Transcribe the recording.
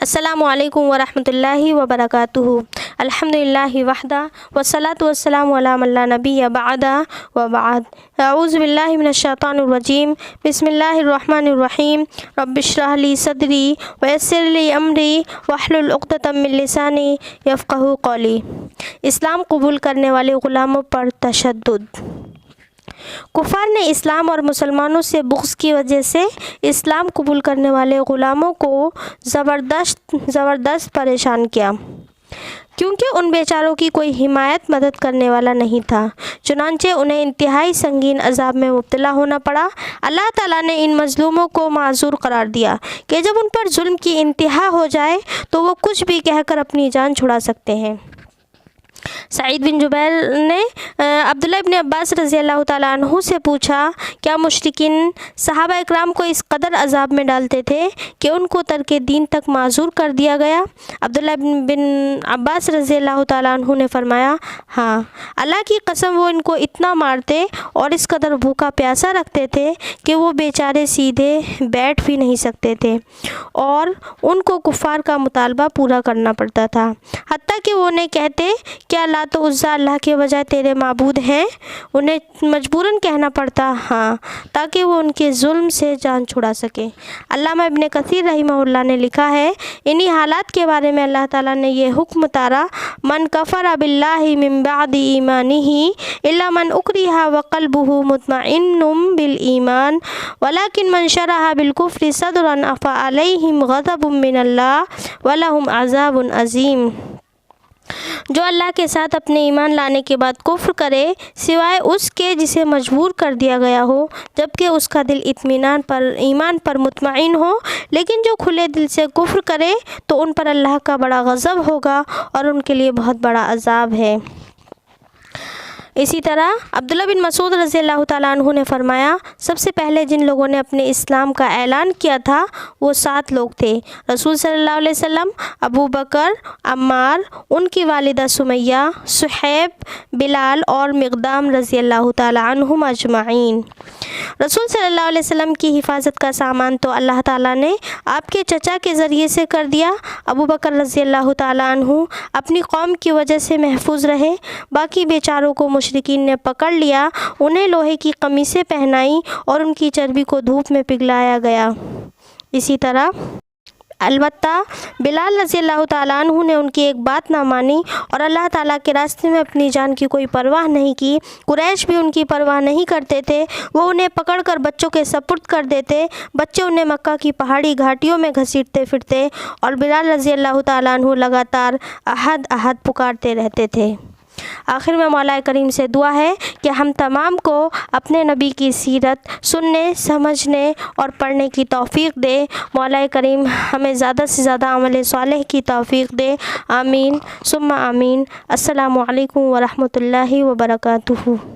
السلام علیکم ورحمۃ اللہ وبرکاتہ۔ الحمدللہ وحدہ والصلاۃ والسلام علی من لا نبی بعدہ وبعد۔ اعوذ باللہ من الشیطان الرجیم، بسم اللہ الرحمن الرحیم۔ رب اشرح لی صدری ویسر لی امری واحلل عقدۃ من لسانی یفقہوا قولی۔ اسلام قبول کرنے والے غلاموں پر تشدد۔ کفار نے اسلام اور مسلمانوں سے بغض کی وجہ سے اسلام قبول کرنے والے غلاموں کو زبردست پریشان کیا، کیونکہ ان بیچاروں کی کوئی حمایت مدد کرنے والا نہیں تھا، چنانچہ انہیں انتہائی سنگین عذاب میں مبتلا ہونا پڑا۔ اللہ تعالیٰ نے ان مظلوموں کو معذور قرار دیا کہ جب ان پر ظلم کی انتہا ہو جائے تو وہ کچھ بھی کہہ کر اپنی جان چھڑا سکتے ہیں۔ سعید بن جبیر نے عبداللہ ابن عباس رضی اللہ تعالیٰ عنہ سے پوچھا، کیا مشرکین صحابہ اکرام کو اس قدر عذاب میں ڈالتے تھے کہ ان کو ترک دین تک معذور کر دیا گیا؟ عبداللہ بن عباس رضی اللہ تعالیٰ عنہ نے فرمایا، ہاں، اللہ کی قسم وہ ان کو اتنا مارتے اور اس قدر بھوکا پیاسا رکھتے تھے کہ وہ بیچارے سیدھے بیٹھ بھی نہیں سکتے تھے اور ان کو کفار کا مطالبہ پورا کرنا پڑتا تھا، حتیٰ کہ وہ انہیں کہتے کیا لات و عزیٰ اللہ کے بجائے تیرے معبود ہیں؟ انہیں مجبوراً کہنا پڑتا ہاں، تاکہ وہ ان کے ظلم سے جان چھڑا سکے۔ علامہ ابن کثیر رحمہ اللہ نے لکھا ہے، انہی حالات کے بارے میں اللہ تعالیٰ نے یہ حکم اتارا، من کفر باللہ من بعد ایمانہ الا من اکرہ وقلبہ مطمئن بالایمان ولکن من شرح بالکفر صدرا فعلیہم غضب من اللہ ولہم عذاب عظیم۔ جو اللہ کے ساتھ اپنے ایمان لانے کے بعد کفر کرے سوائے اس کے جسے مجبور کر دیا گیا ہو، جبکہ اس کا دل ایمان پر مطمئن ہو، لیکن جو کھلے دل سے کفر کرے تو ان پر اللہ کا بڑا غضب ہوگا اور ان کے لیے بہت بڑا عذاب ہے۔ اسی طرح عبداللہ بن مسعود رضی اللہ تعالیٰ عنہ نے فرمایا، سب سے پہلے جن لوگوں نے اپنے اسلام کا اعلان کیا تھا وہ 7 لوگ تھے، رسول صلی اللہ علیہ وسلم، ابو بکر، عمار، ان کی والدہ سمیہ، صہیب، بلال اور مقدام رضی اللہ تعالیٰ عنہم اجمعین۔ رسول صلی اللہ علیہ وسلم کی حفاظت کا سامان تو اللہ تعالیٰ نے آپ کے چچا کے ذریعے سے کر دیا۔ ابو بکر رضی اللہ تعالیٰ عنہ اپنی قوم کی وجہ سے محفوظ رہے، باقی بیچاروں کو مشرکین نے پکڑ لیا، انہیں لوہے کی قمیصیں پہنائی اور ان کی چربی کو دھوپ میں پگھلایا گیا۔ اسی طرح البتہ بلال رضی اللہ تعالیٰ عنہ نے ان کی ایک بات نہ مانی اور اللہ تعالیٰ کے راستے میں اپنی جان کی کوئی پرواہ نہیں کی۔ قریش بھی ان کی پرواہ نہیں کرتے تھے، وہ انہیں پکڑ کر بچوں کے سپرد کر دیتے، بچے انہیں مکہ کی پہاڑی گھاٹیوں میں گھسیٹتے پھرتے اور بلال رضی اللہ تعالیٰ عنہ لگاتار احد احد پکارتے رہتے تھے۔ آخر میں مولا کریم سے دعا ہے کہ ہم تمام کو اپنے نبی کی سیرت سننے، سمجھنے اور پڑھنے کی توفیق دے۔ مولا کریم ہمیں زیادہ سے زیادہ عمل صالح کی توفیق دے، آمین ثم آمین۔ السلام علیکم ورحمۃ اللہ وبرکاتہ۔